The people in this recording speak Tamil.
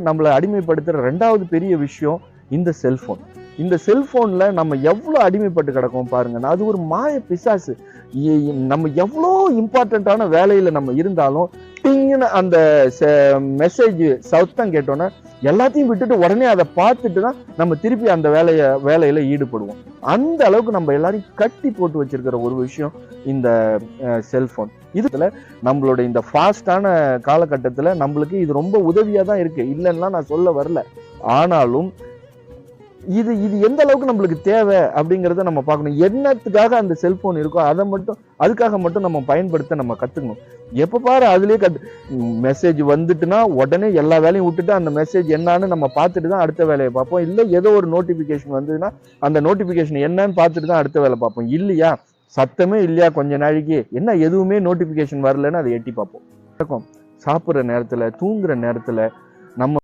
நம்மளை அடிமைப்படுத்துற ரெண்டாவது பெரிய விஷயம் இந்த செல்போன். இந்த செல்போன்ல நம்ம எவ்வளவு அடிமைப்பட்டு கிடக்கும் பாருங்க. அது ஒரு மாய பிசாசு. நம்ம எவ்வளோ இம்பார்ட்டன்டான வேலையில நம்ம இருந்தாலும் டிங்னு அந்த மெசேஜ் சத்தம் கேட்டோன்னா எல்லாத்தையும் விட்டுட்டு உடனே அதை பார்த்துட்டு தான் நம்ம திருப்பி அந்த வேலையில ஈடுபடுவோம். அந்த அளவுக்கு நம்ம எல்லாரையும் கட்டி போட்டு வச்சிருக்கிற ஒரு விஷயம் இந்த செல்போன். இதுல நம்மளோட இந்த ஃபாஸ்டான காலகட்டத்துல நம்மளுக்கு இது ரொம்ப உதவியா தான் இருக்கு, இல்லைன்னா நான் சொல்ல வரல. ஆனாலும் இது எந்த அளவுக்கு நம்மளுக்கு தேவை அப்படிங்கிறத நம்ம பார்க்கணும். என்னத்துக்காக அந்த செல்போன் இருக்கோ அதுக்காக மட்டும் நம்ம பயன்படுத்த நம்ம கத்துக்கணும். எப்ப பாரு அதுலயே மெசேஜ் வந்துட்டுனா உடனே எல்லா வேலையும் விட்டுட்டு அந்த மெசேஜ் என்னன்னு நம்ம பார்த்துட்டு தான் அடுத்த வேலையை பார்ப்போம். இல்லை ஏதோ ஒரு நோட்டிபிகேஷன் வந்ததுன்னா அந்த நோட்டிபிகேஷன் என்னன்னு பார்த்துட்டு தான் அடுத்த வேலை பார்ப்போம். இல்லையா சத்தமே இல்லையா கொஞ்ச நாளைக்கு என்ன எதுவுமே நோட்டிபிகேஷன் வரலன்னு அதை எட்டி பார்ப்போம். சாப்பிட்ற நேரத்துல தூங்குற நேரத்துல நம்ம